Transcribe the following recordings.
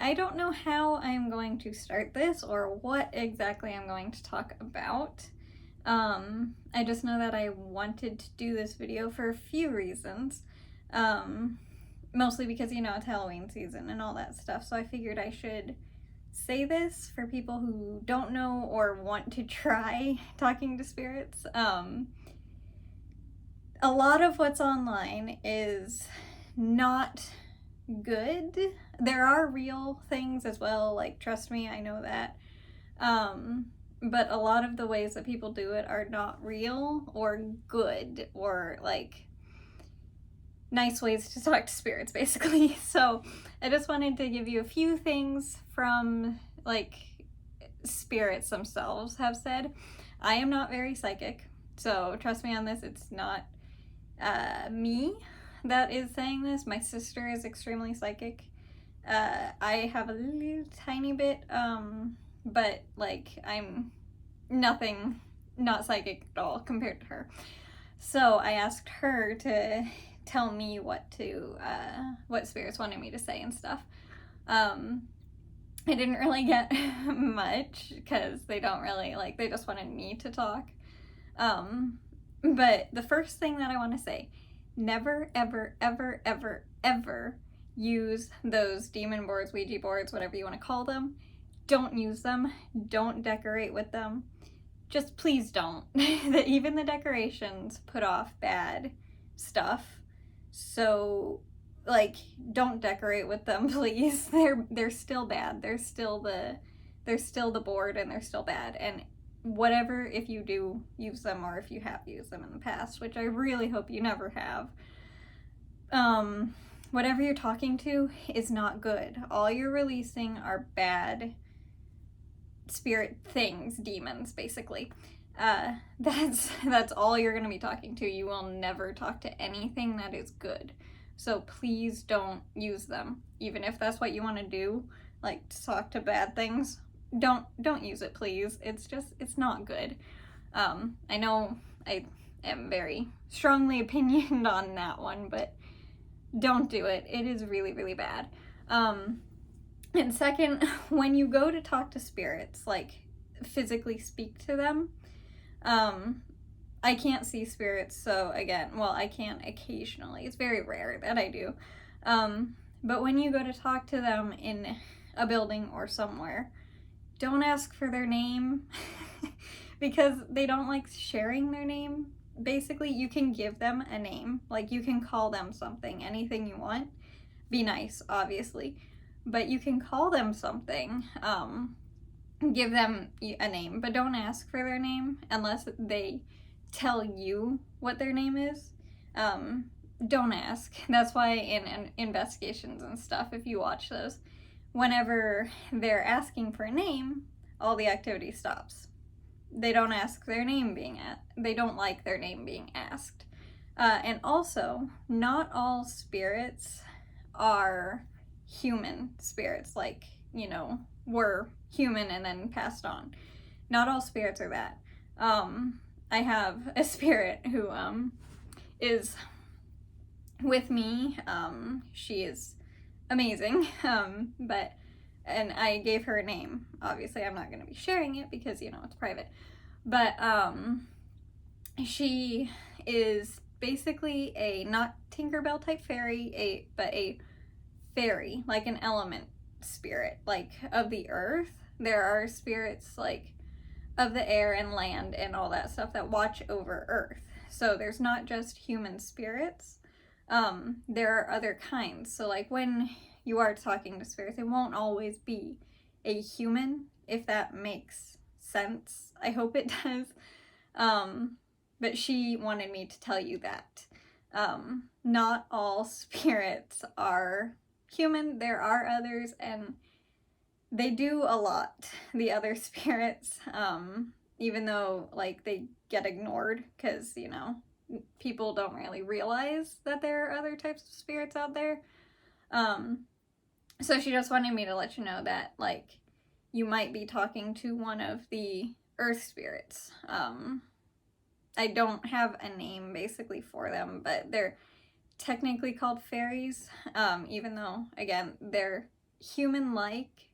I don't know how I'm going to start this or what exactly I'm going to talk about. I just know that I wanted to do this video for a few reasons. Mostly because, you know, it's Halloween season and all that stuff, so I figured I should say this for people who don't know or want to try talking to spirits. A lot of what's online is not good. There are real things as well, like, trust me, I know that. But a lot of the ways that people do it are not real or good or, like, nice ways to talk to spirits, basically. So I just wanted to give you a few things from, like, spirits themselves have said. I am not very psychic, so trust me on this. It's not me that is saying this. My sister is extremely psychic. I have a little tiny bit, but, like, I'm nothing, not psychic at all compared to her. So I asked her to tell me what spirits wanted me to say and stuff. I didn't really get much because they don't really, like, they just wanted me to talk. But the first thing that I want to say, never, ever, ever, ever, ever use those demon boards, Ouija boards, whatever you want to call them. Don't use them. Don't decorate with them. Just please don't. Even the decorations put off bad stuff. So, like, don't decorate with them, please. They're still bad. They're still the board, and they're still bad. And whatever, if you do use them or if you have used them in the past, which I really hope you never have, whatever you're talking to is not good. All you're releasing are bad spirit things, demons, basically. That's all you're going to be talking to. You will never talk to anything that is good. So please don't use them. Even if that's what you want to do, like, to talk to bad things, don't use it, please. It's not good. I know I am very strongly opinioned on that one, but don't do it. It is really, really bad. And second, when you go to talk to spirits, like, physically speak to them, I can't see spirits, so again, well, I can occasionally. It's very rare that I do. But when you go to talk to them in a building or somewhere, don't ask for their name because they don't like sharing their name. Basically, you can give them a name. Like, you can call them something, anything you want. Be nice, obviously. But you can call them something, give them a name, but don't ask for their name unless they tell you what their name is. Don't ask. That's why in investigations and stuff, if you watch those, whenever they're asking for a name, all the activity stops. They don't ask their name they don't like their name being asked. And also, not all spirits are human spirits, like, you know, were human and then passed on. Not all spirits are that. I have a spirit who is with me. She is amazing. And I gave her a name. Obviously, I'm not going to be sharing it because, you know, it's private. But she is basically a not Tinkerbell type fairy, but a fairy, like an element spirit, like, of the earth. There are spirits, like, of the air and land and all that stuff that watch over earth. So there's not just human spirits. There are other kinds. So, like, when you are talking to spirits, it won't always be a human, if that makes sense. I hope it does. But she wanted me to tell you that. Not all spirits are human. There are others, and they do a lot, the other spirits, even though, like, they get ignored because, you know, people don't really realize that there are other types of spirits out there. So she just wanted me to let you know that, like, you might be talking to one of the earth spirits. I don't have a name basically for them, but they're technically called fairies, even though, again, they're human-like.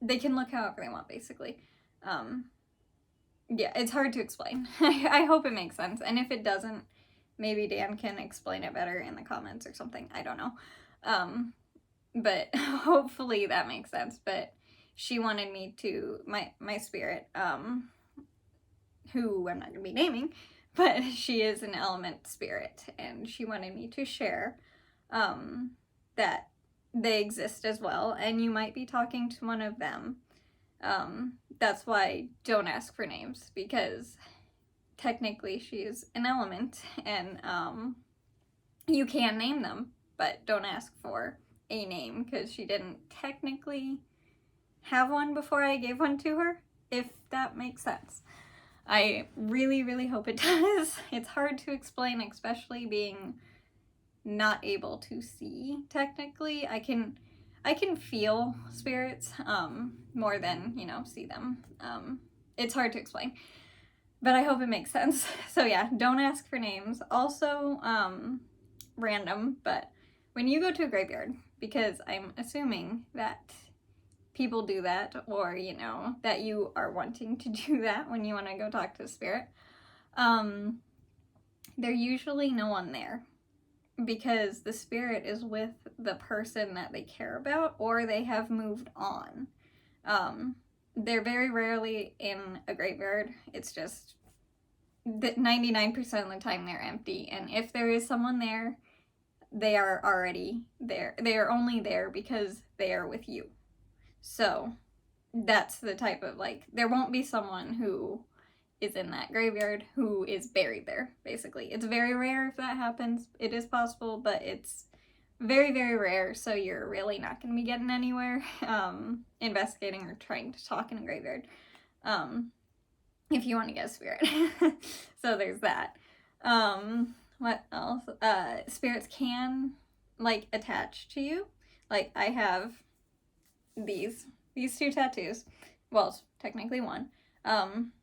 They can look however they want, basically. Yeah, it's hard to explain. I hope it makes sense. And if it doesn't, maybe Dan can explain it better in the comments or something. I don't know. But hopefully that makes sense. But she wanted me to, my spirit, who I'm not going to be naming, but she is an element spirit, and she wanted me to share that they exist as well, and you might be talking to one of them. That's why don't ask for names, because technically she's an element, and you can name them, but don't ask for a name, because she didn't technically have one before I gave one to her, if that makes sense. I really, really hope it does. It's hard to explain, especially being not able to see, technically. I can feel spirits more than, you know, see them. It's hard to explain, but I hope it makes sense. So yeah, don't ask for names. Also, random, but when you go to a graveyard, because I'm assuming that people do that, or, you know, that you are wanting to do that when you want to go talk to a spirit, there's usually no one there, because the spirit is with the person that they care about, or they have moved on. They're very rarely in a graveyard. It's just that 99% of the time they're empty, and if there is someone there, they are already there. They are only there because they are with you. So that's the type of, like, there won't be someone who is in that graveyard who is buried there, basically. It's very rare if that happens. It is possible, but it's very, very rare, so you're really not going to be getting anywhere investigating or trying to talk in a graveyard if you want to get a spirit. So there's that. What else? Spirits can, like, attach to you. Like, I have these two tattoos. Well, technically one.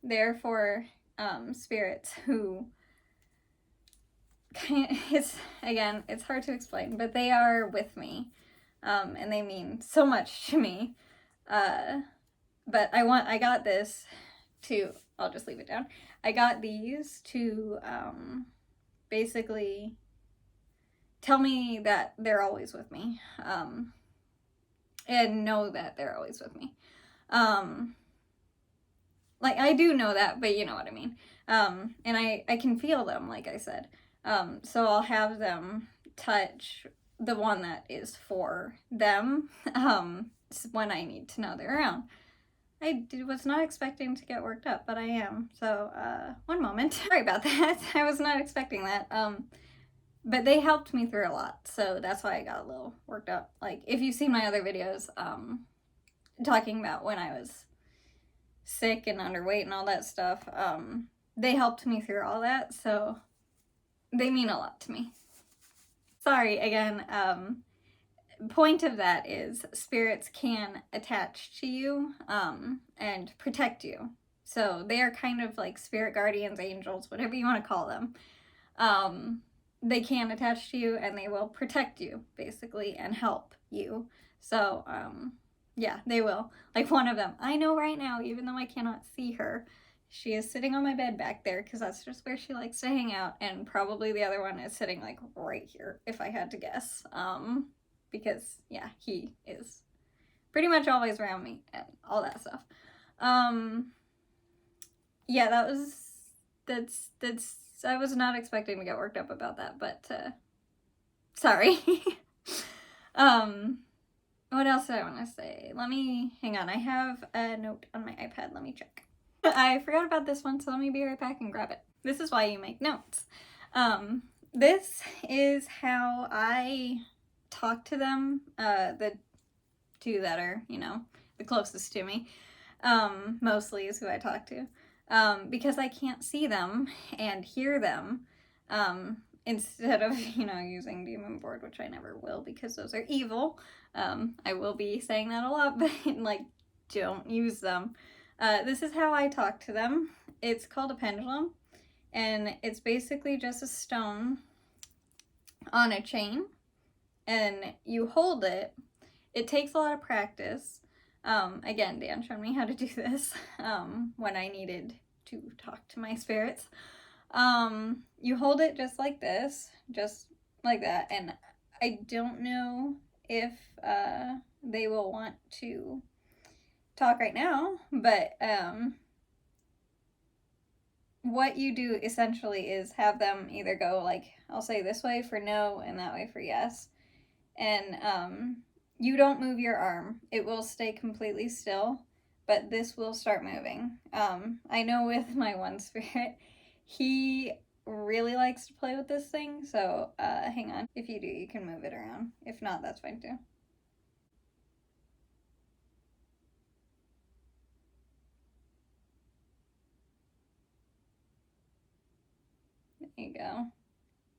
They're for spirits who it's hard to explain, but they are with me, and they mean so much to me. But I got this to, I'll just leave it down. I got these to basically tell me that they're always with me, and know that they're always with me. Like, I do know that, but you know what I mean. And I can feel them, like I said. So I'll have them touch the one that is for them when I need to know they're around. I was not expecting to get worked up, but I am. So, one moment. Sorry about that. I was not expecting that. But they helped me through a lot, so that's why I got a little worked up. Like, if you've seen my other videos, talking about when I was sick and underweight and all that stuff, they helped me through all that, so they mean a lot to me. Sorry, again, point of that is spirits can attach to you, and protect you. So they are kind of like spirit guardians, angels, whatever you want to call them. They can attach to you, and they will protect you, basically, and help you. So, yeah, they will. Like, one of them, I know right now, even though I cannot see her, she is sitting on my bed back there, because that's just where she likes to hang out, and probably the other one is sitting, like, right here, if I had to guess. Because, yeah, he is pretty much always around me, and all that stuff. Yeah, that's I was not expecting to get worked up about that, but, sorry. What else did I want to say? Hang on, I have a note on my iPad, let me check. I forgot about this one, so let me be right back and grab it. This is why you make notes. This is how I talk to them, the two that are, you know, the closest to me, mostly is who I talk to. Because I can't see them and hear them, instead of, you know, using Demon Board, which I never will, because those are evil. I will be saying that a lot, but, like, don't use them. This is how I talk to them. It's called a pendulum, and it's basically just a stone on a chain, and you hold it, it takes a lot of practice. Again, Dan showed me how to do this when I needed to talk to my spirits. You hold it just like this, just like that, and I don't know if they will want to talk right now, but what you do essentially is have them either go like, I'll say this way for no and that way for yes, and you don't move your arm. It will stay completely still, but this will start moving. I know with my one spirit, he really likes to play with this thing, so hang on. If you do, you can move it around. If not, that's fine too. There you go.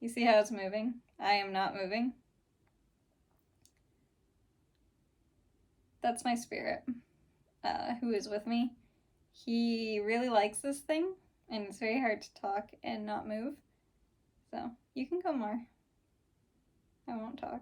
You see how it's moving? I am not moving. That's my spirit, who is with me. He really likes this thing, and it's very hard to talk and not move. So you can go more. I won't talk.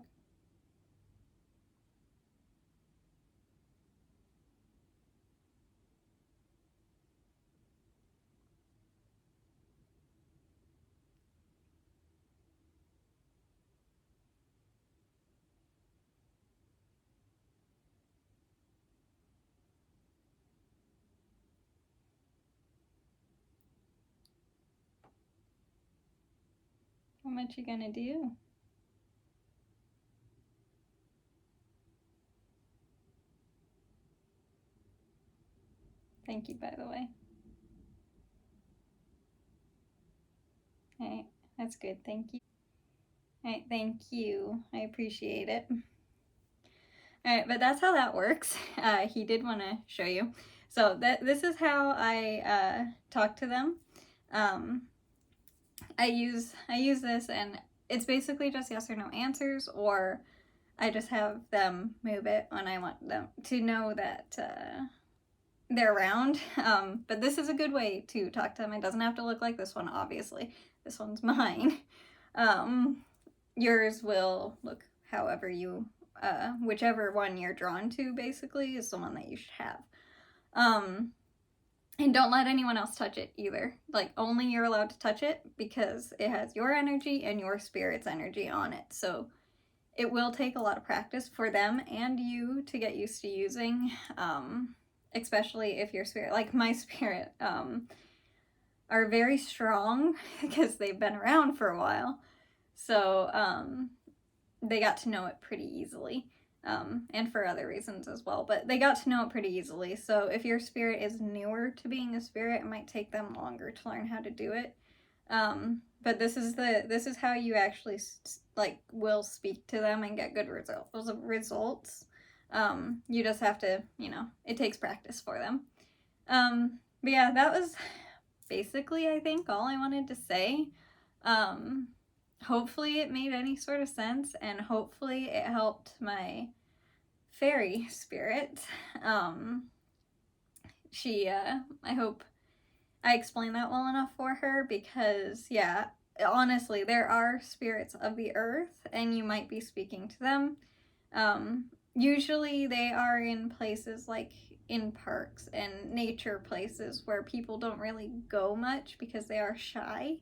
How much you gonna do? Thank you, by the way. Alright, that's good. Thank you. Alright, thank you. I appreciate it. Alright, but that's how that works. He did want to show you. So this is how I talk to them. I use this, and it's basically just yes or no answers, or I just have them move it when I want them to know that they're around. But this is a good way to talk to them. It doesn't have to look like this one, obviously. This one's mine. Yours will look however you, whichever one you're drawn to, basically, is the one that you should have. And don't let anyone else touch it either. Like, only you're allowed to touch it because it has your energy and your spirit's energy on it. So it will take a lot of practice for them and you to get used to using, especially if your spirit, like my spirit, are very strong because they've been around for a while. So they got to know it pretty easily. And for other reasons as well, but they got to know it pretty easily. So if your spirit is newer to being a spirit, it might take them longer to learn how to do it. But this is how you actually like will speak to them and get good results. You just have to, it takes practice for them. But yeah, that was basically, I think, all I wanted to say. Hopefully it made any sort of sense, and hopefully it helped my fairy spirit. I hope I explained that well enough for her, because yeah, honestly, there are spirits of the earth and you might be speaking to them. Usually they are in places like in parks and nature places where people don't really go much because they are shy.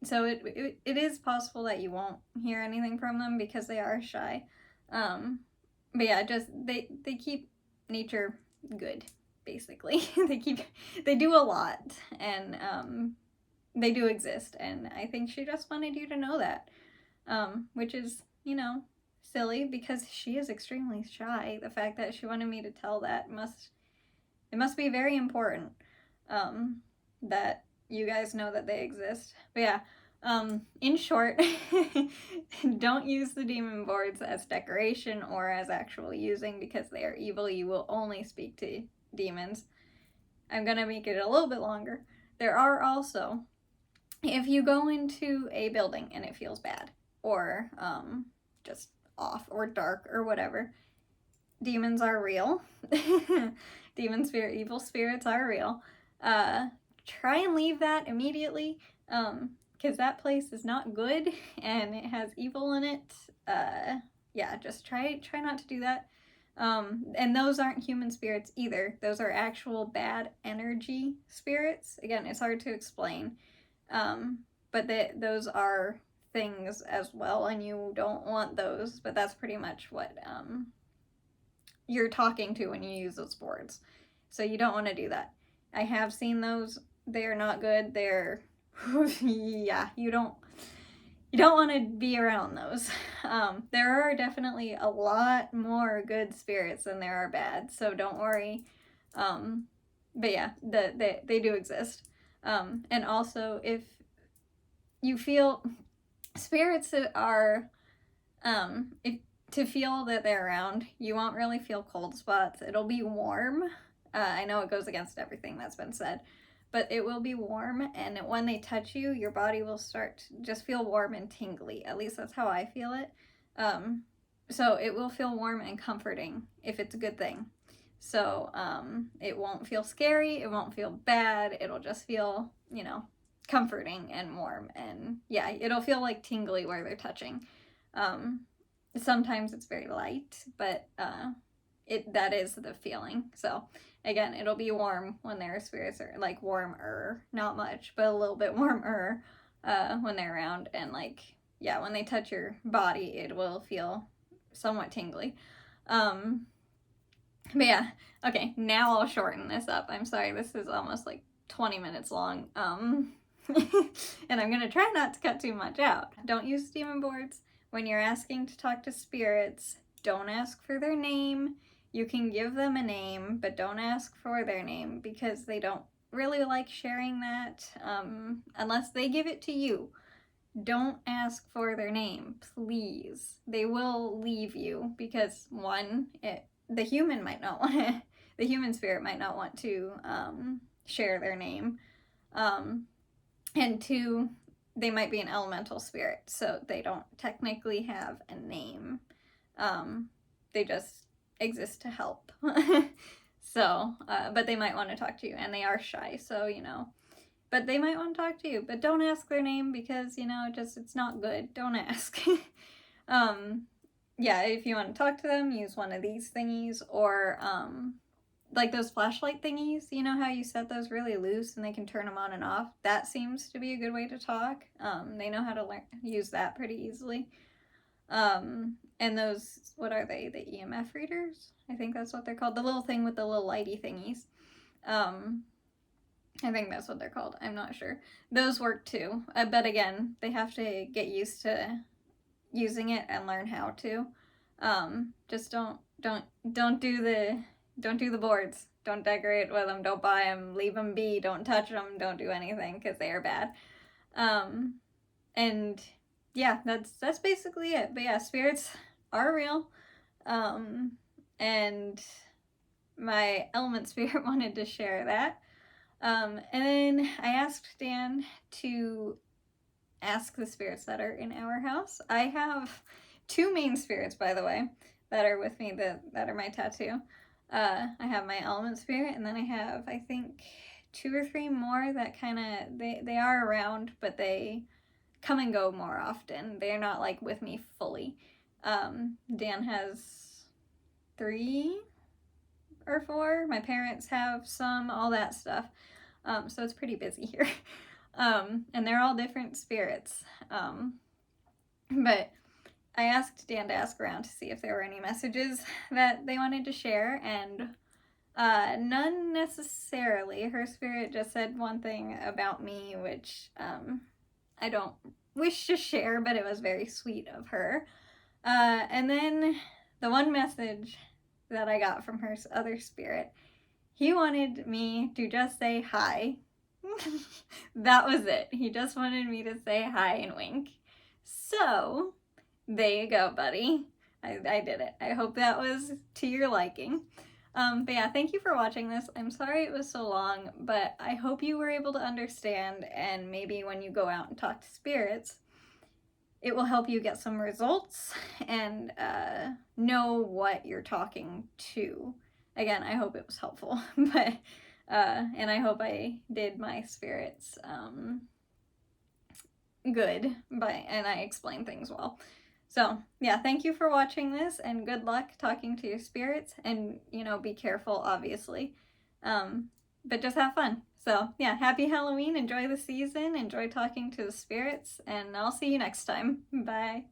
So it is possible that you won't hear anything from them because they are shy. But yeah, just they keep nature good, basically. they do a lot, and they do exist, and I think she just wanted you to know that. Which is, silly because she is extremely shy. The fact that she wanted me to tell that must be very important. That you guys know that they exist. But yeah, in short, don't use the demon boards as decoration or as actual using, because they are evil. You will only speak to demons. I'm gonna make it a little bit longer. There are also, if you go into a building and it feels bad, or just off or dark or whatever, demons are real. Evil spirits are real. Try and leave that immediately, because that place is not good and it has evil in it. yeah, just try not to do that. And those aren't human spirits either. Those are actual bad energy spirits. Again, it's hard to explain. But those are things as well, and you don't want those. But that's pretty much what you're talking to when you use those boards. So you don't want to do that. I have seen those. They're not good. They're yeah, you don't want to be around those. There are definitely a lot more good spirits than there are bad, so don't worry. But yeah, they do exist. And also, if you feel spirits that are, if to feel that they're around, you won't really feel cold spots. It'll be warm. I know it goes against everything that's been said, but it will be warm, and when they touch you, your body will start to just feel warm and tingly. At least that's how I feel it. So it will feel warm and comforting if it's a good thing. So it won't feel scary, it won't feel bad, it'll just feel, comforting and warm, and yeah, it'll feel like tingly where they're touching. Sometimes it's very light, but that is the feeling. So again, it'll be warm when their spirits are like warmer, not much, but a little bit warmer when they're around, and when they touch your body, it will feel somewhat tingly. But yeah, okay, now I'll shorten this up. I'm sorry, this is almost like 20 minutes long. And I'm gonna try not to cut too much out. Don't use demon boards. When you're asking to talk to spirits, don't ask for their name. You can give them a name, but don't ask for their name, because they don't really like sharing that unless they give it to you. Don't ask for their name, please. They will leave you because, one, the human might not want to, the human spirit might not want to share their name. And two, they might be an elemental spirit, so they don't technically have a name. They just exist to help. So, but they might want to talk to you, and they are shy, so, but they might want to talk to you, but don't ask their name because, it's not good. Don't ask. Yeah, if you want to talk to them, use one of these thingies, or, like those flashlight thingies, you know how you set those really loose and they can turn them on and off? That seems to be a good way to talk. They know how to use that pretty easily. And those, what are they? The EMF readers? I think that's what they're called. The little thing with the little lighty thingies. I think that's what they're called. I'm not sure. Those work too. But again, they have to get used to using it and learn how to. Just don't do the boards. Don't decorate with them. Don't buy them. Leave them be. Don't touch them. Don't do anything because they are bad. And yeah, that's basically it. But yeah, spirits are real. And my element spirit wanted to share that. And then I asked Dan to ask the spirits that are in our house. I have 2 main spirits, by the way, that are with me, that are my tattoo. I have my element spirit, and then I have, I think, 2 or 3 more that kind of, they are around, but they come and go more often. They're not like with me fully. Dan has 3 or 4. My parents have some, all that stuff. So it's pretty busy here. And they're all different spirits. But I asked Dan to ask around to see if there were any messages that they wanted to share, and none necessarily. Her spirit just said one thing about me, which I don't wish to share, but it was very sweet of her. And then the one message that I got from her other spirit, he wanted me to just say hi. That was it. He just wanted me to say hi and wink. So, there you go, buddy. I did it. I hope that was to your liking. But yeah, thank you for watching this. I'm sorry it was so long, but I hope you were able to understand, and maybe when you go out and talk to spirits, it will help you get some results and know what you're talking to. Again, I hope it was helpful, but and I hope I did my spirits good, and I explained things well. So, yeah, thank you for watching this, and good luck talking to your spirits, and, you know, be careful, obviously. But just have fun. So, yeah, happy Halloween, enjoy the season, enjoy talking to the spirits, and I'll see you next time. Bye.